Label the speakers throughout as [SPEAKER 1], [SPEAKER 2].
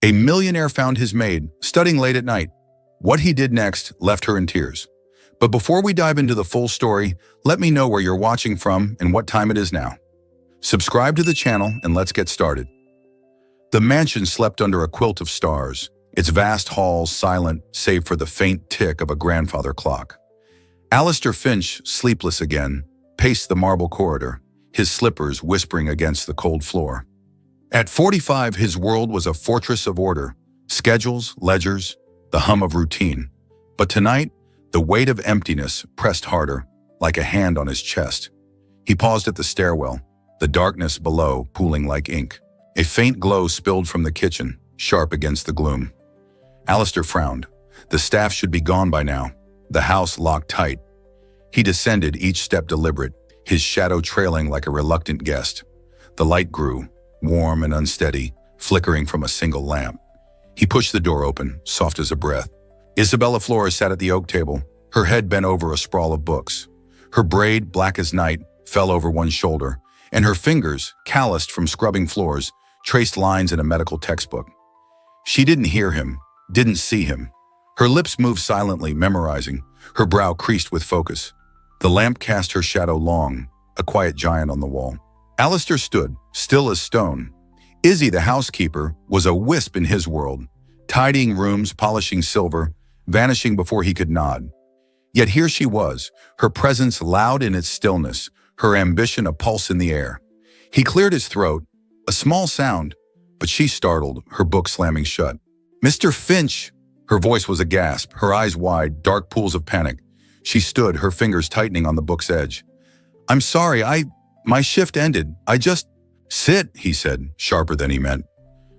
[SPEAKER 1] A millionaire found his maid, studying late at night. What he did next left her in tears. But before we dive into the full story, let me know where you're watching from and what time it is now. Subscribe to the channel and let's get started. The mansion slept under a quilt of stars, its vast halls silent save for the faint tick of a grandfather clock. Alistair Finch, sleepless again, paced the marble corridor, his slippers whispering against the cold floor. At 45, his world was a fortress of order, schedules, ledgers, the hum of routine. But tonight, the weight of emptiness pressed harder, like a hand on his chest. He paused at the stairwell, the darkness below pooling like ink. A faint glow spilled from the kitchen, sharp against the gloom. Alistair frowned. The staff should be gone by now, the house locked tight. He descended, each step deliberate, his shadow trailing like a reluctant guest. The light grew, warm and unsteady, flickering from a single lamp. He pushed the door open, soft as a breath. Isabella Flores sat at the oak table, her head bent over a sprawl of books. Her braid, black as night, fell over one shoulder, and her fingers, calloused from scrubbing floors, traced lines in a medical textbook. She didn't hear him, didn't see him. Her lips moved silently, memorizing, her brow creased with focus. The lamp cast her shadow long, a quiet giant on the wall. Alistair stood, still as stone. Izzy, the housekeeper, was a wisp in his world, tidying rooms, polishing silver, vanishing before he could nod. Yet here she was, her presence loud in its stillness, her ambition a pulse in the air. He cleared his throat, a small sound, but she startled, her book slamming shut. "Mr. Finch!" Her voice was a gasp, her eyes wide, dark pools of panic. She stood, her fingers tightening on the book's edge. "I'm sorry, my shift ended. I just..." "Sit," he said, sharper than he meant.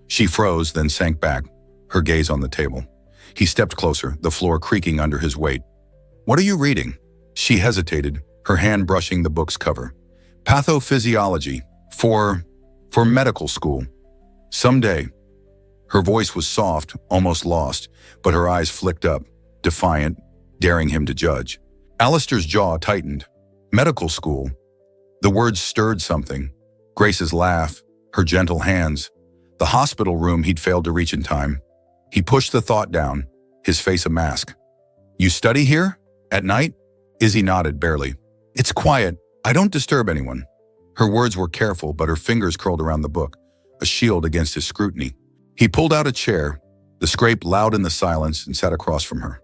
[SPEAKER 1] She froze, then sank back, her gaze on the table. He stepped closer, the floor creaking under his weight. "What are you reading?" She hesitated, her hand brushing the book's cover. "Pathophysiology, for medical school. Someday." Her voice was soft, almost lost, but her eyes flicked up, defiant, daring him to judge. Alistair's jaw tightened. Medical school. The words stirred something. Grace's laugh, her gentle hands, the hospital room he'd failed to reach in time. He pushed the thought down, his face a mask. "You study here? At night?" Izzy nodded barely. "It's quiet. I don't disturb anyone." Her words were careful, but her fingers curled around the book, a shield against his scrutiny. He pulled out a chair, the scrape loud in the silence, and sat across from her.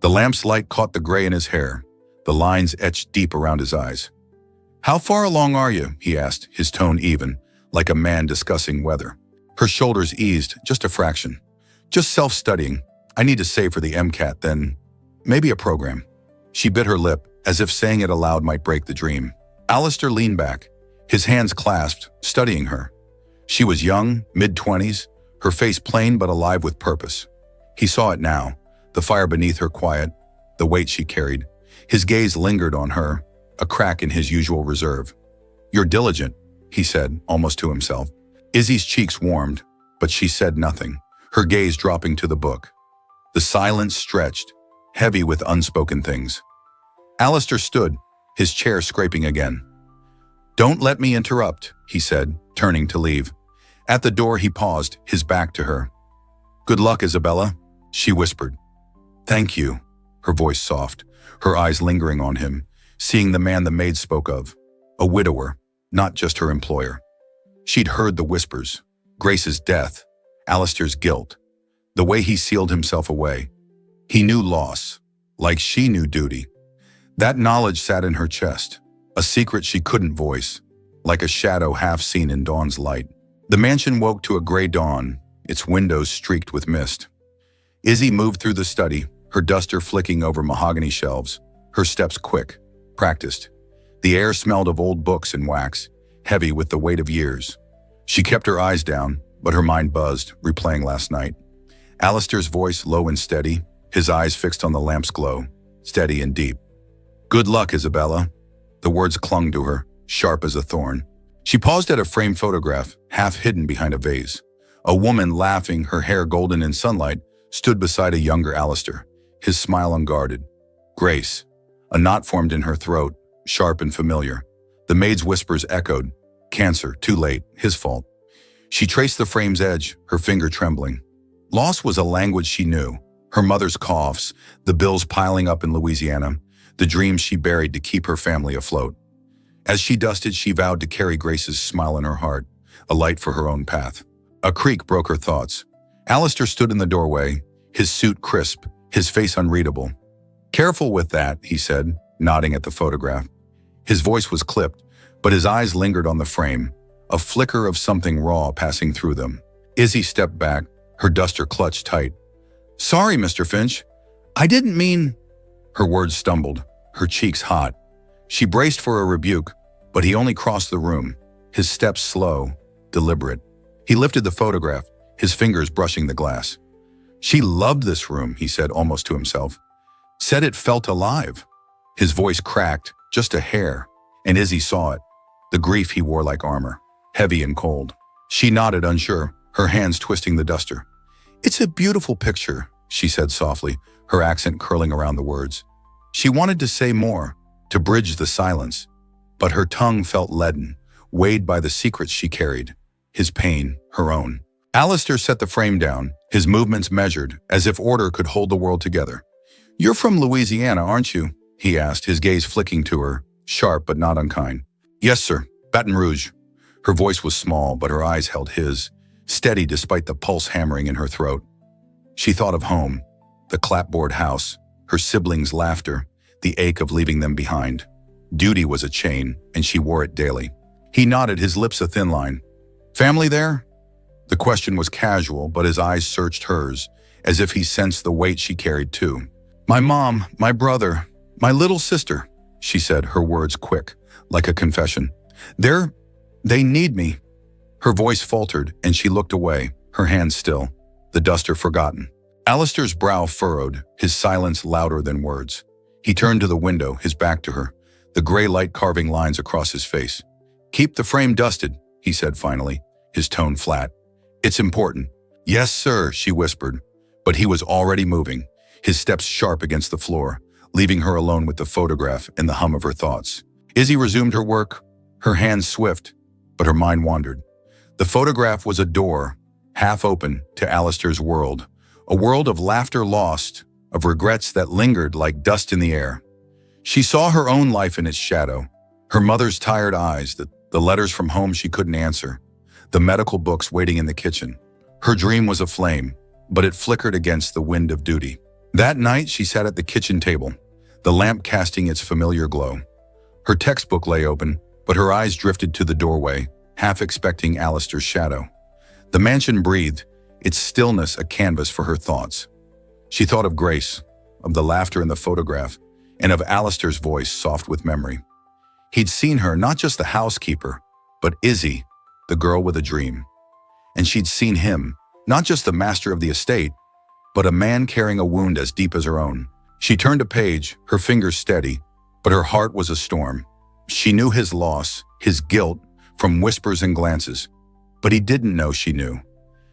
[SPEAKER 1] The lamp's light caught the gray in his hair, the lines etched deep around his eyes. "How far along are you?" he asked, his tone even, like a man discussing weather. Her shoulders eased, just a fraction. "Just self-studying. I need to save for the MCAT, then maybe a program." She bit her lip, as if saying it aloud might break the dream. Alistair leaned back, his hands clasped, studying her. She was young, mid-20s, her face plain but alive with purpose. He saw it now, the fire beneath her quiet, the weight she carried. His gaze lingered on her, a crack in his usual reserve. "You're diligent," he said, almost to himself. Izzy's cheeks warmed, but she said nothing, her gaze dropping to the book. The silence stretched, heavy with unspoken things. Alistair stood, his chair scraping again. "Don't let me interrupt," he said, turning to leave. At the door he paused, his back to her. "Good luck, Isabella," she whispered. "Thank you," her voice soft, her eyes lingering on him, seeing the man the maid spoke of, a widower, not just her employer. She'd heard the whispers, Grace's death, Alistair's guilt, the way he sealed himself away. He knew loss, like she knew duty. That knowledge sat in her chest, a secret she couldn't voice, like a shadow half seen in dawn's light. The mansion woke to a gray dawn, its windows streaked with mist. Izzy moved through the study, her duster flicking over mahogany shelves, her steps quick, practiced. The air smelled of old books and wax, heavy with the weight of years. She kept her eyes down, but her mind buzzed, replaying last night. Alistair's voice low and steady, his eyes fixed on the lamp's glow, steady and deep. "Good luck, Isabella." The words clung to her, sharp as a thorn. She paused at a framed photograph, half hidden behind a vase. A woman, laughing, her hair golden in sunlight, stood beside a younger Alistair, his smile unguarded. Grace. A knot formed in her throat, sharp and familiar. The maid's whispers echoed. Cancer, too late, his fault. She traced the frame's edge, her finger trembling. Loss was a language she knew. Her mother's coughs, the bills piling up in Louisiana, the dreams she buried to keep her family afloat. As she dusted, she vowed to carry Grace's smile in her heart, a light for her own path. A creak broke her thoughts. Alistair stood in the doorway, his suit crisp, his face unreadable. "Careful with that," he said, nodding at the photograph. His voice was clipped, but his eyes lingered on the frame, a flicker of something raw passing through them. Izzy stepped back, her duster clutched tight. "Sorry, Mr. Finch. I didn't mean—" Her words stumbled, her cheeks hot. She braced for a rebuke, but he only crossed the room, his steps slow, deliberate. He lifted the photograph, his fingers brushing the glass. "She loved this room," he said almost to himself. "Said it felt alive." His voice cracked, just a hair, and Izzy saw it, the grief he wore like armor, heavy and cold. She nodded, unsure, her hands twisting the duster. "It's a beautiful picture," she said softly, her accent curling around the words. She wanted to say more, to bridge the silence, but her tongue felt leaden, weighed by the secrets she carried, his pain, her own. Alistair set the frame down, his movements measured, as if order could hold the world together. "You're from Louisiana, aren't you?" he asked, his gaze flicking to her, sharp but not unkind. "Yes, sir. Baton Rouge." Her voice was small, but her eyes held his, steady despite the pulse hammering in her throat. She thought of home, the clapboard house, her siblings' laughter, the ache of leaving them behind. Duty was a chain, and she wore it daily. He nodded, his lips a thin line. "Family there?" The question was casual, but his eyes searched hers, as if he sensed the weight she carried too. "My mom, my brother, my little sister," she said, her words quick, like a confession. They need me." Her voice faltered, and she looked away, her hands still, the duster forgotten. Alistair's brow furrowed, his silence louder than words. He turned to the window, his back to her, the gray light carving lines across his face. "Keep the frame dusted," he said finally, his tone flat. "It's important." "Yes, sir," she whispered, but he was already moving, his steps sharp against the floor, leaving her alone with the photograph and the hum of her thoughts. Izzy resumed her work, her hands swift, but her mind wandered. The photograph was a door, half open, to Alistair's world, a world of laughter lost, of regrets that lingered like dust in the air. She saw her own life in its shadow, her mother's tired eyes, the letters from home she couldn't answer, the medical books waiting in the kitchen. Her dream was aflame, but it flickered against the wind of duty. That night, she sat at the kitchen table, the lamp casting its familiar glow. Her textbook lay open, but her eyes drifted to the doorway, half expecting Alistair's shadow. The mansion breathed, its stillness a canvas for her thoughts. She thought of Grace, of the laughter in the photograph, and of Alistair's voice soft with memory. He'd seen her, not just the housekeeper, but Izzy, the girl with a dream. And she'd seen him, not just the master of the estate, but a man carrying a wound as deep as her own. She turned a page, her fingers steady, but her heart was a storm. She knew his loss, his guilt, from whispers and glances. But he didn't know she knew.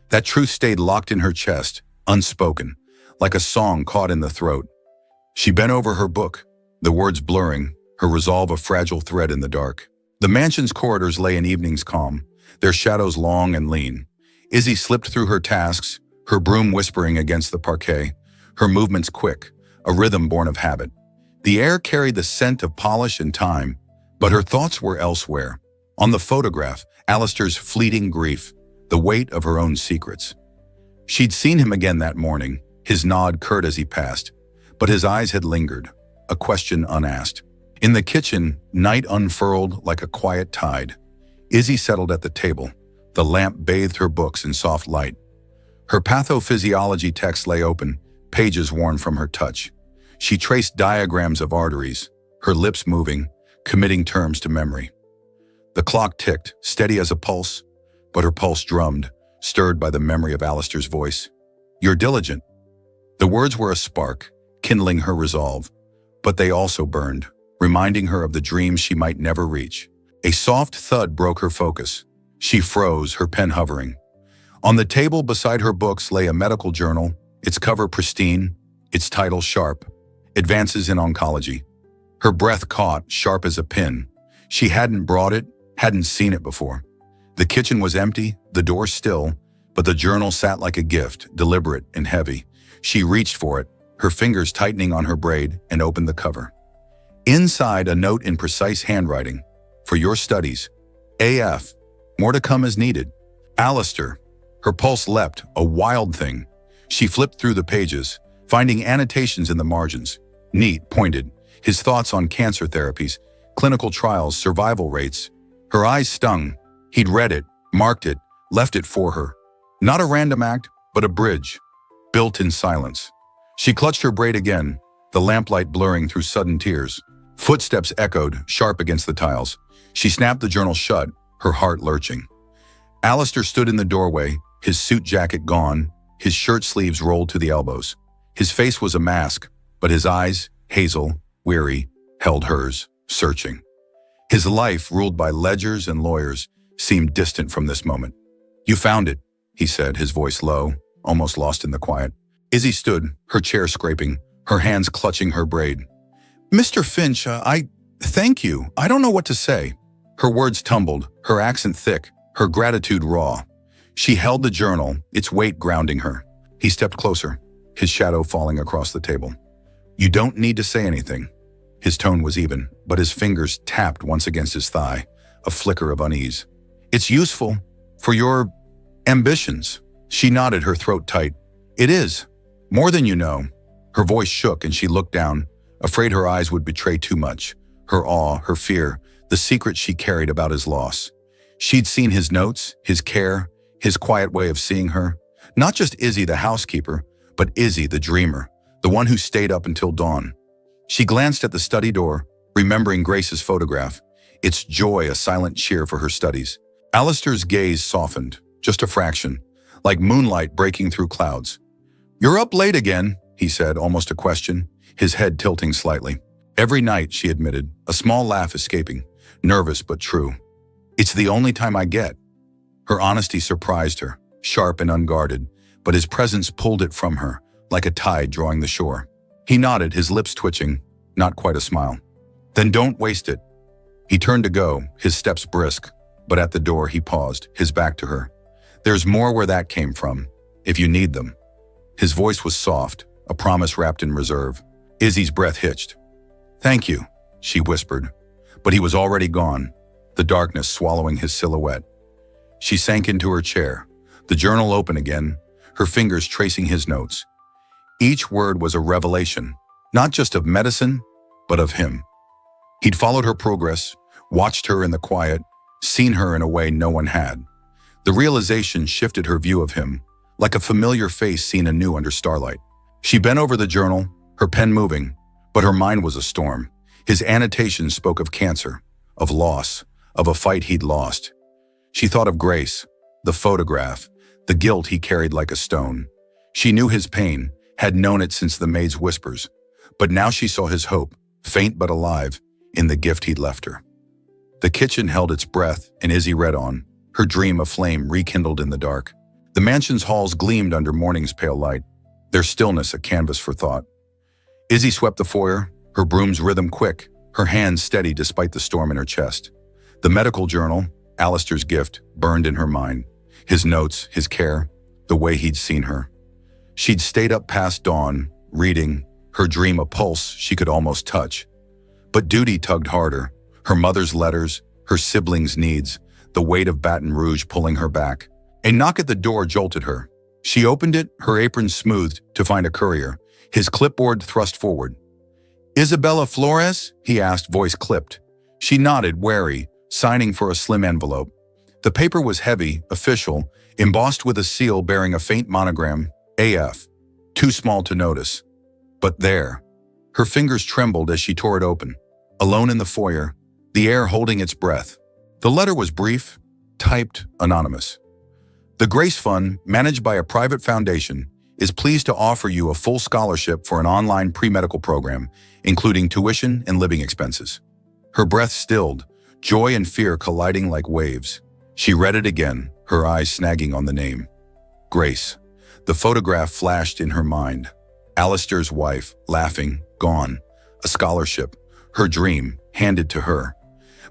[SPEAKER 1] That truth stayed locked in her chest, unspoken, like a song caught in the throat. She bent over her book, the words blurring, her resolve a fragile thread in the dark. The mansion's corridors lay in evening's calm, their shadows long and lean. Izzy slipped through her tasks, her broom whispering against the parquet, her movements quick, a rhythm born of habit. The air carried the scent of polish and time, but her thoughts were elsewhere. On the photograph, Alistair's fleeting grief, the weight of her own secrets. She'd seen him again that morning, his nod curt as he passed, but his eyes had lingered, a question unasked. In the kitchen, night unfurled like a quiet tide. Izzy settled at the table. The lamp bathed her books in soft light. Her pathophysiology text lay open, pages worn from her touch. She traced diagrams of arteries, her lips moving, committing terms to memory. The clock ticked, steady as a pulse, but her pulse drummed, stirred by the memory of Alistair's voice. "You're diligent." The words were a spark, kindling her resolve, but they also burned, reminding her of the dreams she might never reach. A soft thud broke her focus. She froze, her pen hovering. On the table beside her books lay a medical journal, its cover pristine, its title sharp, Advances in Oncology. Her breath caught, sharp as a pin. She hadn't brought it, hadn't seen it before. The kitchen was empty, the door still, But the journal sat like a gift, deliberate and heavy. She reached for it, her fingers tightening on her braid, and opened the cover. Inside, a note in precise handwriting. For your studies. AF. More to come as needed. Alistair. Her pulse leapt, a wild thing. She flipped through the pages, finding annotations in the margins. Neat, pointed. His thoughts on cancer therapies, clinical trials, survival rates. Her eyes stung. He'd read it, marked it, left it for her. Not a random act, but a bridge, built in silence. She clutched her braid again, the lamplight blurring through sudden tears. Footsteps echoed, sharp against the tiles. She snapped the journal shut, her heart lurching. Alistair stood in the doorway, his suit jacket gone, his shirt sleeves rolled to the elbows. His face was a mask, but his eyes, hazel, weary, held hers, searching. His life, ruled by ledgers and lawyers, seemed distant from this moment. You found it, he said, his voice low, almost lost in the quiet. Izzy stood, her chair scraping, her hands clutching her braid. Mr. Finch, thank you. I don't know what to say. Her words tumbled, her accent thick, her gratitude raw. She held the journal, its weight grounding her. He stepped closer, his shadow falling across the table. You don't need to say anything. His tone was even, but his fingers tapped once against his thigh, a flicker of unease. It's useful for your ambitions. She nodded, her throat tight. It is. More than you know. Her voice shook and she looked down, afraid her eyes would betray too much. Her awe, her fear, the secret she carried about his loss. She'd seen his notes, his care, his quiet way of seeing her. Not just Izzy the housekeeper, but Izzy the dreamer, the one who stayed up until dawn. She glanced at the study door, remembering Grace's photograph, its joy a silent cheer for her studies. Alistair's gaze softened, just a fraction, like moonlight breaking through clouds. You're up late again, he said, almost a question, his head tilting slightly. Every night, she admitted, a small laugh escaping, nervous but true. It's the only time I get. Her honesty surprised her, sharp and unguarded, but his presence pulled it from her, like a tide drawing the shore. He nodded, his lips twitching, not quite a smile. Then don't waste it. He turned to go, his steps brisk, but at the door he paused, his back to her. There's more where that came from, if you need them. His voice was soft, a promise wrapped in reserve. Izzy's breath hitched. Thank you, she whispered, but he was already gone, the darkness swallowing his silhouette. She sank into her chair, the journal open again, her fingers tracing his notes. Each word was a revelation, not just of medicine, but of him. He'd followed her progress, watched her in the quiet, seen her in a way no one had. The realization shifted her view of him, like a familiar face seen anew under starlight. She bent over the journal, her pen moving, but her mind was a storm. His annotations spoke of cancer, of loss, of a fight he'd lost. She thought of Grace, the photograph, the guilt he carried like a stone. She knew his pain, had known it since the maid's whispers, but now she saw his hope, faint but alive, in the gift he'd left her. The kitchen held its breath, and Izzy read on, her dream a flame rekindled in the dark. The mansion's halls gleamed under morning's pale light, their stillness a canvas for thought. Izzy swept the foyer, her broom's rhythm quick, her hands steady despite the storm in her chest. The medical journal, Alistair's gift, burned in her mind. His notes, his care, the way he'd seen her. She'd stayed up past dawn, reading, her dream a pulse she could almost touch. But duty tugged harder, her mother's letters, her siblings' needs, the weight of Baton Rouge pulling her back. A knock at the door jolted her. She opened it, her apron smoothed, to find a courier, his clipboard thrust forward. Isabella Flores? He asked, voice clipped. She nodded, wary, signing for a slim envelope. The paper was heavy, official, embossed with a seal bearing a faint monogram, AF, too small to notice. But there. Her fingers trembled as she tore it open. Alone in the foyer, the air holding its breath. The letter was brief, typed, anonymous. The Grace Fund, managed by a private foundation, is pleased to offer you a full scholarship for an online pre-medical program, including tuition and living expenses. Her breath stilled, joy and fear colliding like waves. She read it again, her eyes snagging on the name. Grace. The photograph flashed in her mind. Alistair's wife, laughing, gone. A scholarship, her dream, handed to her.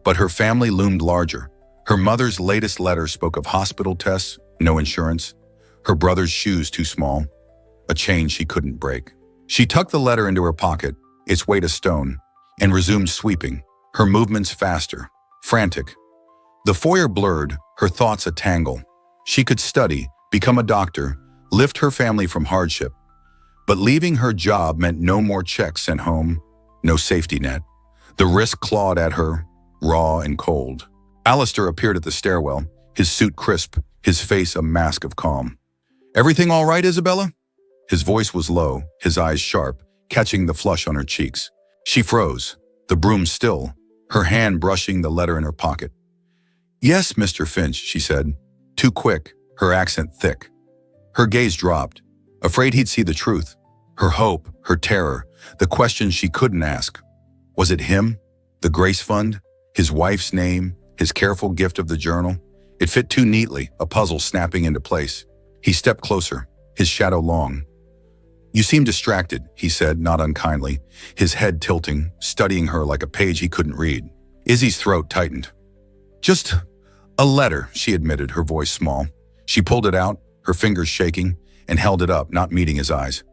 [SPEAKER 1] But her family loomed larger. Her mother's latest letter spoke of hospital tests, no insurance, her brother's shoes too small, a chain she couldn't break. She tucked the letter into her pocket, its weight a stone, and resumed sweeping, her movements faster, frantic. The foyer blurred, her thoughts a tangle. She could study, become a doctor, lift her family from hardship. But leaving her job meant no more checks sent home, no safety net. The risk clawed at her, raw and cold. Alistair appeared at the stairwell, his suit crisp, his face a mask of calm. "Everything all right, Isabella?" His voice was low, his eyes sharp, catching the flush on her cheeks. She froze, the broom still, her hand brushing the letter in her pocket. "Yes, Mr. Finch," she said, too quick, her accent thick. Her gaze dropped, afraid he'd see the truth. Her hope, her terror, the questions she couldn't ask. Was it him? The Grace Fund? His wife's name? His careful gift of the journal? It fit too neatly, a puzzle snapping into place. He stepped closer, his shadow long. "You seem distracted," he said, not unkindly, his head tilting, studying her like a page he couldn't read. Izzy's throat tightened. "Just a letter," she admitted, her voice small. She pulled it out, her fingers shaking, and held it up, not meeting his eyes.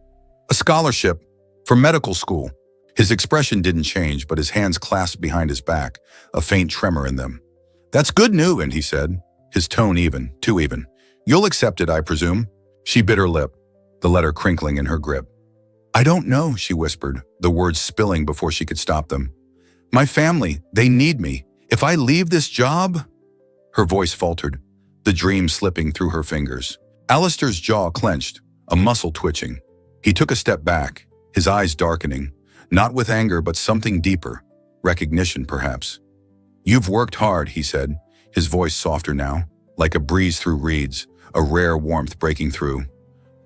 [SPEAKER 1] "A scholarship for medical school." His expression didn't change, but his hands clasped behind his back, a faint tremor in them. "That's good news," he said, his tone even, too even. "You'll accept it, I presume?" She bit her lip, the letter crinkling in her grip. "I don't know," she whispered, the words spilling before she could stop them. "My family, they need me. If I leave this job—" Her voice faltered, the dream slipping through her fingers. Alistair's jaw clenched, a muscle twitching. He took a step back, his eyes darkening, not with anger but something deeper, recognition perhaps. "You've worked hard," he said, his voice softer now, like a breeze through reeds, a rare warmth breaking through.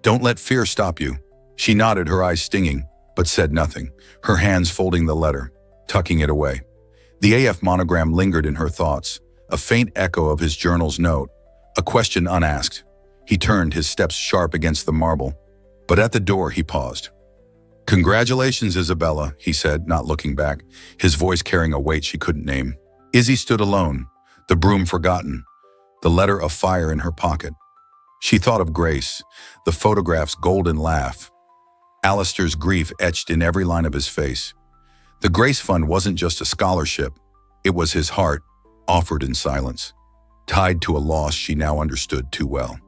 [SPEAKER 1] "Don't let fear stop you." She nodded, her eyes stinging, but said nothing, her hands folding the letter, tucking it away. The AF monogram lingered in her thoughts, a faint echo of his journal's note, a question unasked. He turned, his steps sharp against the marble, but at the door he paused. "Congratulations, Isabella," he said, not looking back, his voice carrying a weight she couldn't name. Izzy stood alone, the broom forgotten, the letter afire in her pocket. She thought of Grace, the photograph's golden laugh, Alistair's grief etched in every line of his face. The Grace Fund wasn't just a scholarship, it was his heart, offered in silence, tied to a loss she now understood too well.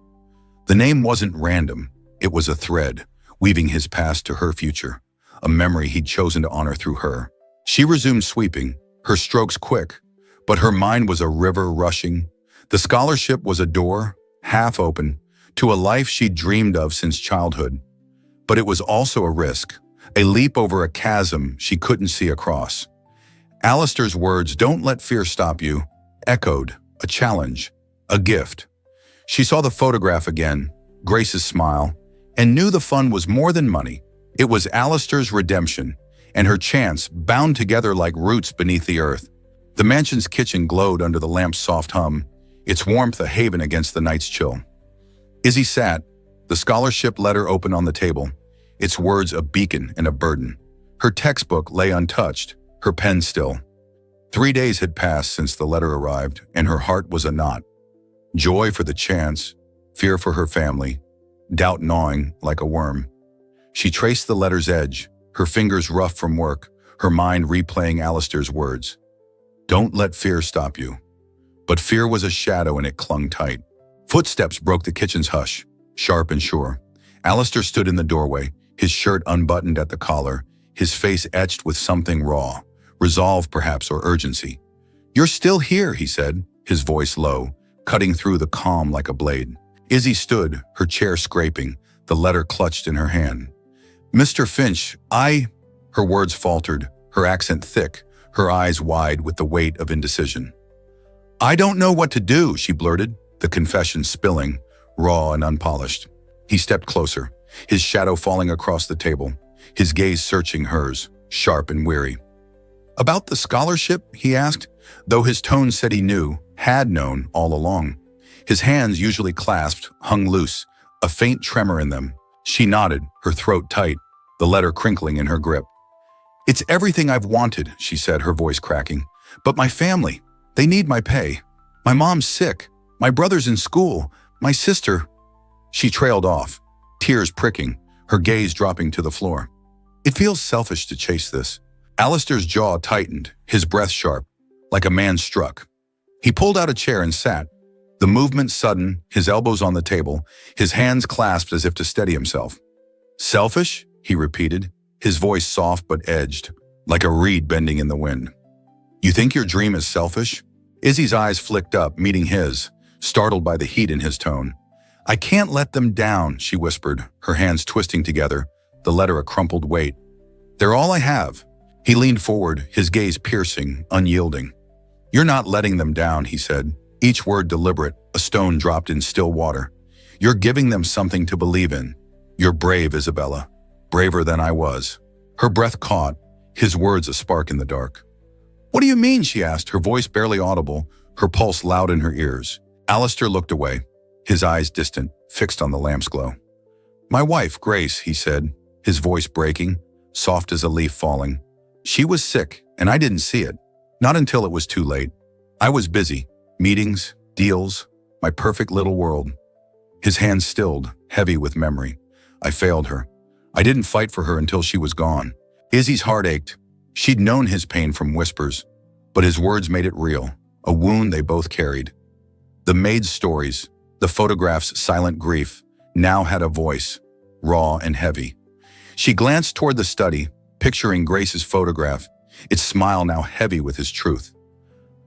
[SPEAKER 1] The name wasn't random, it was a thread, weaving his past to her future, a memory he'd chosen to honor through her. She resumed sweeping, her strokes quick, but her mind was a river rushing. The scholarship was a door, half open, to a life she'd dreamed of since childhood. But it was also a risk, a leap over a chasm she couldn't see across. Alistair's words, "Don't let fear stop you," echoed, a challenge, a gift. She saw the photograph again, Grace's smile, and knew the fund was more than money. It was Alistair's redemption, and her chance, bound together like roots beneath the earth. The mansion's kitchen glowed under the lamp's soft hum, its warmth a haven against the night's chill. Izzy sat, the scholarship letter open on the table, its words a beacon and a burden. Her textbook lay untouched, her pen still. 3 days had passed since the letter arrived, and her heart was a knot. Joy for the chance, fear for her family, doubt gnawing like a worm. She traced the letter's edge, her fingers rough from work, her mind replaying Alistair's words. "Don't let fear stop you." But fear was a shadow and it clung tight. Footsteps broke the kitchen's hush, sharp and sure. Alistair stood in the doorway, his shirt unbuttoned at the collar, his face etched with something raw, resolve perhaps or urgency. "You're still here," he said, his voice low, cutting through the calm like a blade. Izzy stood, her chair scraping, the letter clutched in her hand. "Mr. Finch, Her words faltered, her accent thick, her eyes wide with the weight of indecision. "I don't know what to do," she blurted, the confession spilling, raw and unpolished. He stepped closer, his shadow falling across the table, his gaze searching hers, sharp and weary. "About the scholarship?" he asked, though his tone said he knew, had known all along. His hands, usually clasped, hung loose, a faint tremor in them. She nodded, her throat tight, the letter crinkling in her grip. "It's everything I've wanted," she said, her voice cracking. "But my family, they need my pay. My mom's sick, my brother's in school, my sister—" She trailed off, tears pricking, her gaze dropping to the floor. It feels selfish to chase this. Alistair's jaw tightened, his breath sharp, like a man struck. He pulled out a chair and sat, the movement sudden, his elbows on the table, his hands clasped as if to steady himself. Selfish? He repeated, his voice soft but edged, like a reed bending in the wind. You think your dream is selfish? Izzy's eyes flicked up, meeting his, startled by the heat in his tone. I can't let them down, she whispered, her hands twisting together, the letter a crumpled weight. They're all I have. He leaned forward, his gaze piercing, unyielding. You're not letting them down, he said, each word deliberate, a stone dropped in still water. You're giving them something to believe in. You're brave, Isabella. Braver than I was. Her breath caught, his words a spark in the dark. What do you mean, she asked, her voice barely audible, her pulse loud in her ears. Alistair looked away, his eyes distant, fixed on the lamp's glow. My wife, Grace, he said, his voice breaking, soft as a leaf falling. She was sick, and I didn't see it. Not until it was too late. I was busy. Meetings, deals, my perfect little world. His hands stilled, heavy with memory. I failed her. I didn't fight for her until she was gone. Izzy's heart ached. She'd known his pain from whispers, but his words made it real, a wound they both carried. The Maid's stories, the photograph's silent grief, now had a voice, raw and heavy. She glanced toward the study, picturing Grace's photograph, its smile now heavy with his truth.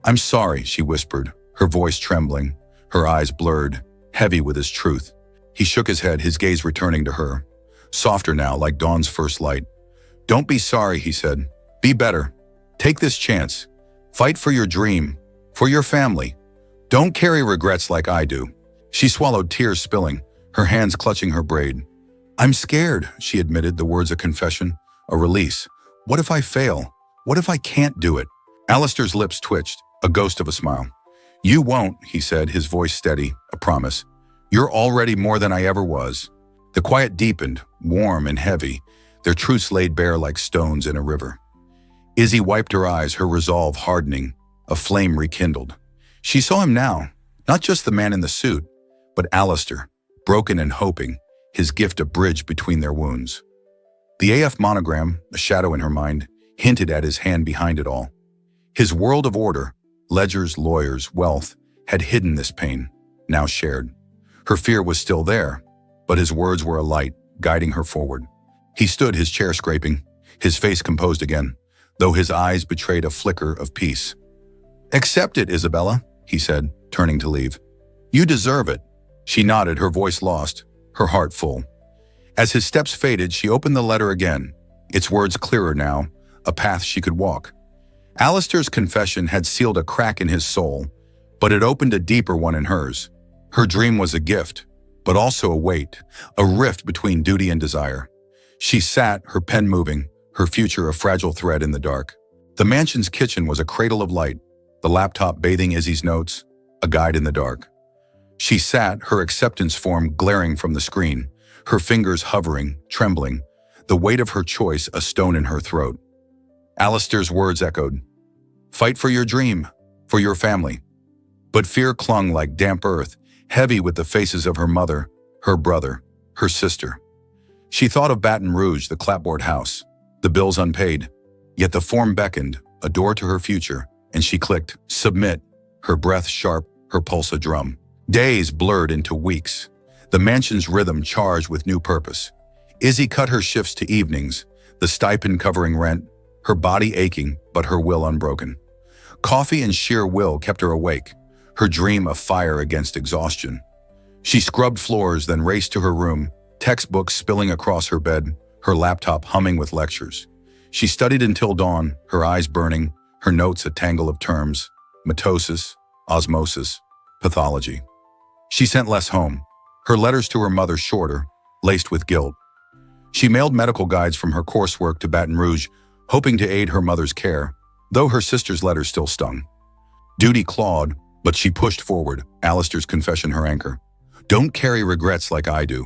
[SPEAKER 1] I'm sorry, she whispered, her voice trembling, her eyes blurred, heavy with his truth. He shook his head, his gaze returning to her, softer now, like dawn's first light. Don't be sorry, he said. Be better. Take this chance. Fight for your dream, for your family. Don't carry regrets like I do. She swallowed, tears spilling, her hands clutching her braid. I'm scared, she admitted, the words a confession, a release. What if I fail? What if I can't do it? Alistair's lips twitched, a ghost of a smile. You won't, he said, his voice steady, a promise. You're already more than I ever was. The quiet deepened, warm and heavy, their truths laid bare like stones in a river. Izzy wiped her eyes, her resolve hardening, a flame rekindled. She saw him now, not just the man in the suit, but Alistair, broken and hoping, his gift a bridge between their wounds. The AF monogram, a shadow in her mind, hinted at his hand behind it all. His world of order, ledgers, lawyers, wealth, had hidden this pain, now shared. Her fear was still there, but his words were a light, guiding her forward. He stood, his chair scraping, his face composed again, though his eyes betrayed a flicker of peace. Accept it, Isabella, he said, turning to leave. You deserve it. She nodded, her voice lost, her heart full. As his steps faded, she opened the letter again, its words clearer now, a path she could walk. Alistair's confession had sealed a crack in his soul, but it opened a deeper one in hers. Her dream was a gift, but also a weight, a rift between duty and desire. She sat, her pen moving, her future a fragile thread in the dark. The mansion's kitchen was a cradle of light, the laptop bathing Izzy's notes, a guide in the dark. She sat, her acceptance form glaring from the screen, her fingers hovering, trembling, the weight of her choice a stone in her throat. Alistair's words echoed, fight for your dream, for your family. But fear clung like damp earth, heavy with the faces of her mother, her brother, her sister. She thought of Baton Rouge, the clapboard house, the bills unpaid, yet the form beckoned, a door to her future, and she clicked, submit, her breath sharp, her pulse a drum. Days blurred into weeks, the mansion's rhythm charged with new purpose. Izzy cut her shifts to evenings, the stipend covering rent, her body aching, but her will unbroken. Coffee and sheer will kept her awake, her dream a fire against exhaustion. She scrubbed floors, then raced to her room, textbooks spilling across her bed, her laptop humming with lectures. She studied until dawn, her eyes burning, her notes a tangle of terms, mitosis, osmosis, pathology. She sent less home, her letters to her mother shorter, laced with guilt. She mailed medical guides from her coursework to Baton Rouge, hoping to aid her mother's care, though her sister's letters still stung. Duty clawed, but she pushed forward, Alistair's confession her anchor. Don't carry regrets like I do.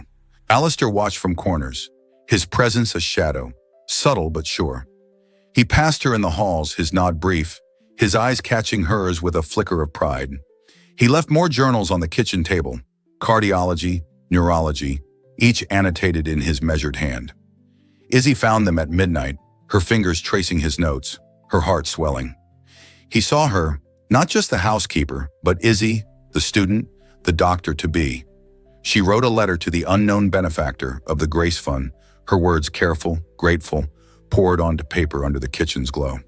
[SPEAKER 1] Alistair watched from corners, his presence a shadow, subtle but sure. He passed her in the halls, his nod brief, his eyes catching hers with a flicker of pride. He left more journals on the kitchen table, cardiology, neurology, each annotated in his measured hand. Izzy found them at midnight, her fingers tracing his notes, her heart swelling. He saw her, not just the housekeeper, but Izzy, the student, the doctor-to-be. She wrote a letter to the unknown benefactor of the Grace Fund, her words careful, grateful, poured onto paper under the kitchen's glow.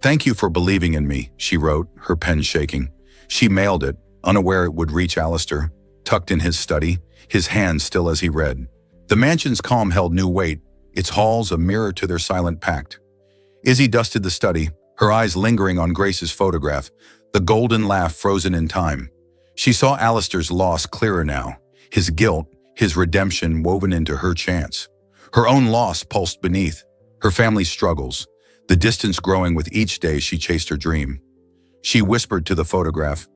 [SPEAKER 1] "Thank you for believing in me," she wrote, her pen shaking. She mailed it, unaware it would reach Alistair, tucked in his study, his hands still as he read. The mansion's calm held new weight, its halls a mirror to their silent pact. Izzy dusted the study, her eyes lingering on Grace's photograph, the golden laugh frozen in time. She saw Alistair's loss clearer now, his guilt, his redemption woven into her chance. Her own loss pulsed beneath, her family's struggles, the distance growing with each day she chased her dream. She whispered to the photograph,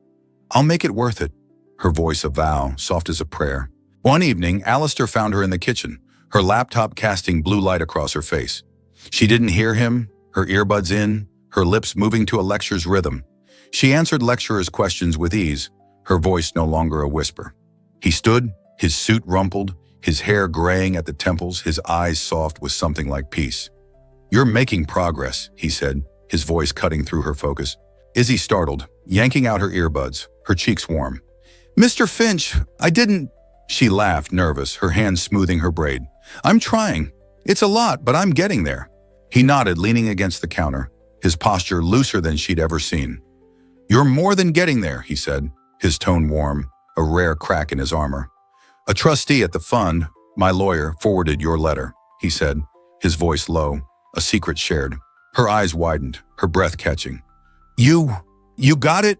[SPEAKER 1] "I'll make it worth it," her voice a vow, soft as a prayer. One evening, Alistair found her in the kitchen, her laptop casting blue light across her face. She didn't hear him, her earbuds in, her lips moving to a lecture's rhythm. She answered lecturers' questions with ease, her voice no longer a whisper. He stood, his suit rumpled, his hair graying at the temples, his eyes soft with something like peace. "You're making progress," he said, his voice cutting through her focus. Izzy startled, yanking out her earbuds, her cheeks warm. "Mr. Finch, I didn't—" She laughed, nervous, her hands smoothing her braid. "I'm trying. It's a lot, but I'm getting there." He nodded, leaning against the counter, his posture looser than she'd ever seen. "You're more than getting there," he said, his tone warm, a rare crack in his armor. "A trustee at the fund, my lawyer, forwarded your letter," he said, his voice low, a secret shared. Her eyes widened, her breath catching. You got it?"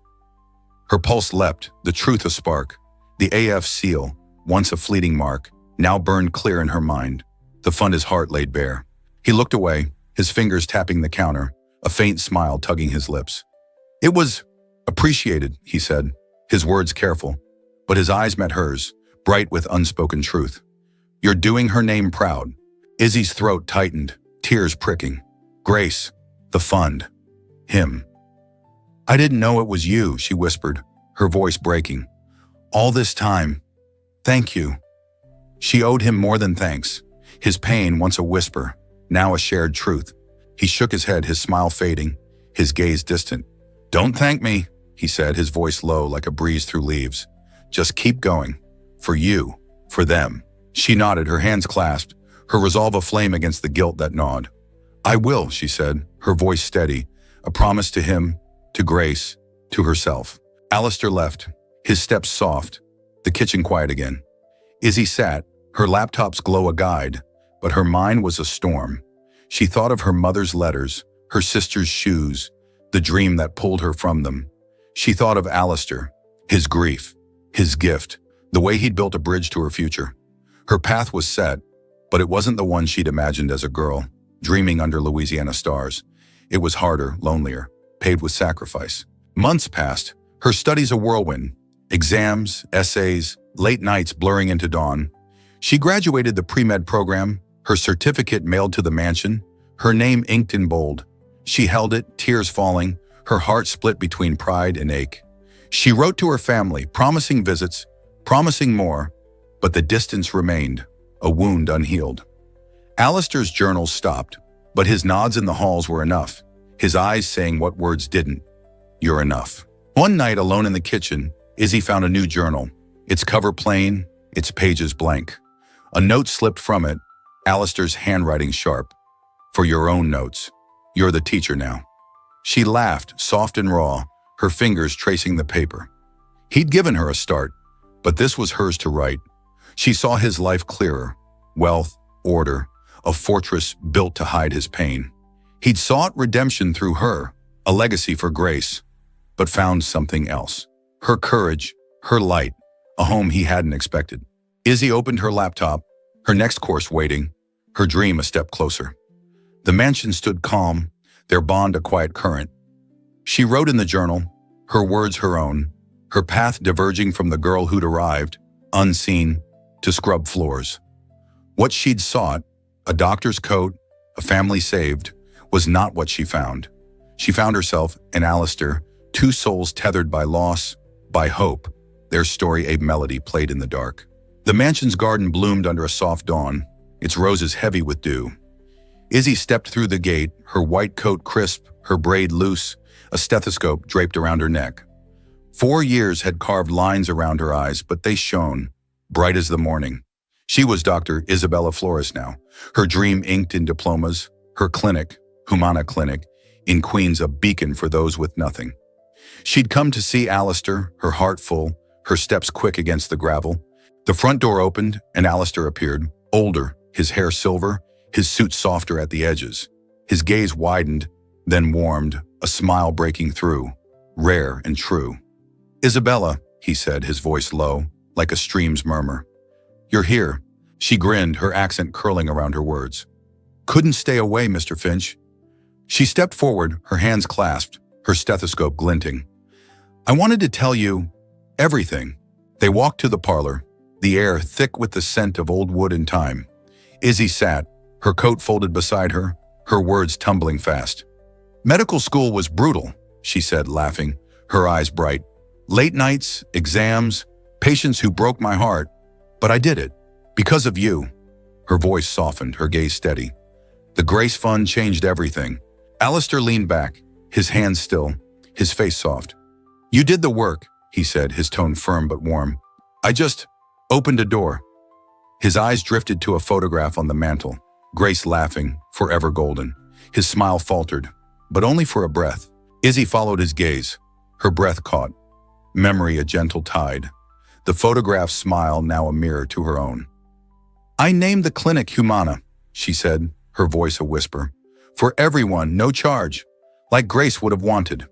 [SPEAKER 1] Her pulse leapt, the truth a spark. The AF seal, once a fleeting mark, now burned clear in her mind. The fund his heart laid bare. He looked away, his fingers tapping the counter, a faint smile tugging his lips. "It was appreciated," he said, his words careful, but his eyes met hers, bright with unspoken truth. "You're doing her name proud." Izzy's throat tightened, tears pricking. "Grace, the fund, him." "I didn't know it was you," she whispered, her voice breaking. "All this time, thank you." She owed him more than thanks. His pain, once a whisper, now a shared truth. He shook his head, his smile fading, his gaze distant. "Don't thank me," he said, his voice low like a breeze through leaves. "Just keep going. For you, for them." She nodded, her hands clasped, her resolve aflame against the guilt that gnawed. "I will," she said, her voice steady, a promise to him, to Grace, to herself. Alistair left, his steps soft, the kitchen quiet again. Izzy sat, her laptop's glow a guide, but her mind was a storm. She thought of her mother's letters, her sister's shoes, the dream that pulled her from them. She thought of Alistair, his grief, his gift, the way he'd built a bridge to her future. Her path was set, but it wasn't the one she'd imagined as a girl, dreaming under Louisiana stars. It was harder, lonelier, paved with sacrifice. Months passed, her studies a whirlwind, exams, essays, late nights blurring into dawn. She graduated the pre-med program, her certificate mailed to the mansion, her name inked in bold. She held it, tears falling, her heart split between pride and ache. She wrote to her family, promising visits, promising more, but the distance remained, a wound unhealed. Alistair's journals stopped, but his nods in the halls were enough, his eyes saying what words didn't. "You're enough." One night, alone in the kitchen, Izzy found a new journal, its cover plain, its pages blank. A note slipped from it, Alistair's handwriting sharp. "For your own notes. You're the teacher now." She laughed, soft and raw, her fingers tracing the paper. He'd given her a start, but this was hers to write. She saw his life clearer, wealth, order, a fortress built to hide his pain. He'd sought redemption through her, a legacy for Grace, but found something else. Her courage, her light, a home he hadn't expected. Izzy opened her laptop, her next course waiting, her dream a step closer. The mansion stood calm, their bond a quiet current. She wrote in the journal, her words her own, her path diverging from the girl who'd arrived, unseen, to scrub floors. What she'd sought, a doctor's coat, a family saved, was not what she found. She found herself and Alistair, two souls tethered by loss, by hope, their story a melody played in the dark. The mansion's garden bloomed under a soft dawn, its roses heavy with dew. Izzy stepped through the gate, her white coat crisp, her braid loose, a stethoscope draped around her neck. 4 years had carved lines around her eyes, but they shone, bright as the morning. She was Dr. Isabella Flores now, her dream inked in diplomas, her clinic, Humana Clinic, in Queens a beacon for those with nothing. She'd come to see Alistair, her heart full, her steps quick against the gravel. The front door opened, and Alistair appeared, older, his hair silver, his suit softer at the edges. His gaze widened, then warmed, a smile breaking through, rare and true. "Isabella," he said, his voice low, like a stream's murmur. "You're here." She grinned, her accent curling around her words. "Couldn't stay away, Mr. Finch." She stepped forward, her hands clasped, her stethoscope glinting. "I wanted to tell you everything." They walked to the parlor, the air thick with the scent of old wood and time. Izzy sat, her coat folded beside her, her words tumbling fast. "Medical school was brutal," she said, laughing, her eyes bright. "Late nights, exams, patients who broke my heart. But I did it. Because of you." Her voice softened, her gaze steady. "The Grace Fund changed everything." Alistair leaned back, his hands still, his face soft. "You did the work," he said, his tone firm but warm. "I just opened a door." His eyes drifted to a photograph on the mantel, Grace laughing, forever golden. His smile faltered, but only for a breath. Izzy followed his gaze. Her breath caught. Memory a gentle tide. The photograph's smile now a mirror to her own. "I named the clinic Humana," she said, her voice a whisper. "For everyone, no charge, like Grace would have wanted."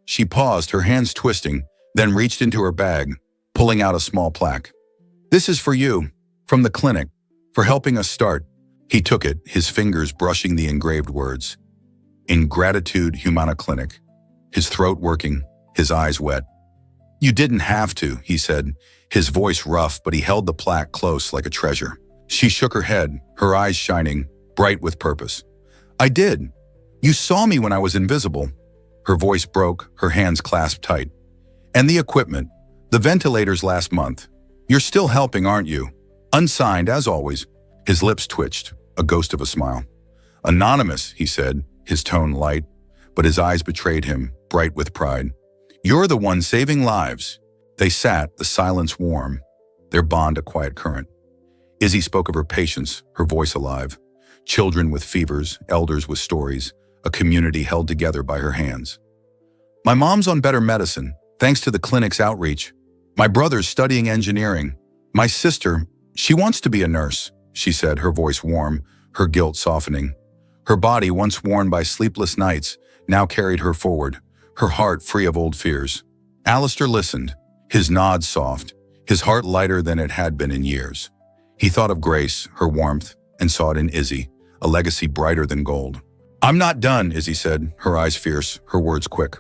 [SPEAKER 1] She paused, her hands twisting, then reached into her bag, pulling out a small plaque. "This is for you, from the clinic, for helping us start." He took it, his fingers brushing the engraved words. "In gratitude, Humana Clinic." His throat working, his eyes wet. "You didn't have to," he said, his voice rough, but he held the plaque close like a treasure. She shook her head, her eyes shining, bright with purpose. "I did. You saw me when I was invisible." Her voice broke, her hands clasped tight. "And the equipment, the ventilators last month. You're still helping, aren't you?" Unsigned, as always. His lips twitched, a ghost of a smile. "Anonymous," he said, his tone light, but his eyes betrayed him, bright with pride. "You're the one saving lives." They sat, the silence warm, their bond a quiet current. Izzy spoke of her patients, her voice alive. Children with fevers, elders with stories, a community held together by her hands. "My mom's on better medicine, thanks to the clinic's outreach. My brother's studying engineering. My sister, she wants to be a nurse," she said, her voice warm, her guilt softening. Her body, once worn by sleepless nights, now carried her forward, her heart free of old fears. Alistair listened, his nod soft, his heart lighter than it had been in years. He thought of Grace, her warmth, and saw it in Izzy, a legacy brighter than gold. "I'm not done," Izzy said, her eyes fierce, her words quick.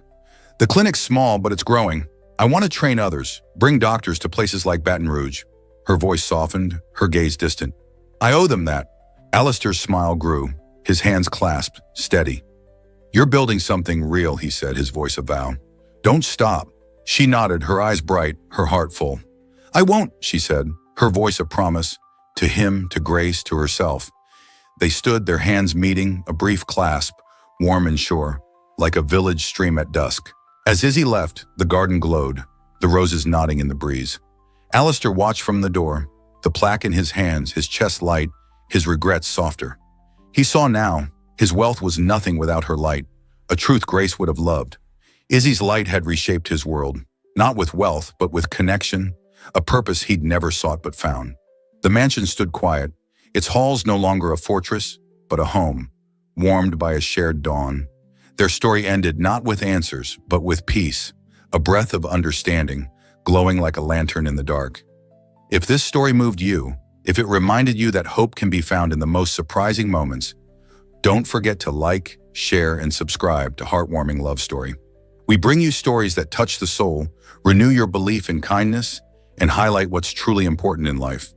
[SPEAKER 1] "The clinic's small, but it's growing. I want to train others, bring doctors to places like Baton Rouge." Her voice softened, her gaze distant. "I owe them that." Alistair's smile grew, his hands clasped, steady. "You're building something real," he said, his voice a vow. "Don't stop." She nodded, her eyes bright, her heart full. "I won't," she said, her voice a promise, to him, to Grace, to herself. They stood, their hands meeting, a brief clasp, warm and sure, like a village stream at dusk. As Izzy left, the garden glowed, the roses nodding in the breeze. Alistair watched from the door, the plaque in his hands, his chest light, his regrets softer. He saw now, his wealth was nothing without her light, a truth Grace would have loved. Izzy's light had reshaped his world, not with wealth, but with connection, a purpose he'd never sought but found. The mansion stood quiet, its halls no longer a fortress, but a home, warmed by a shared dawn. Their story ended not with answers, but with peace, a breath of understanding, glowing like a lantern in the dark. If this story moved you, if it reminded you that hope can be found in the most surprising moments, don't forget to like, share, and subscribe to Heartwarming Love Story. We bring you stories that touch the soul, renew your belief in kindness, and highlight what's truly important in life.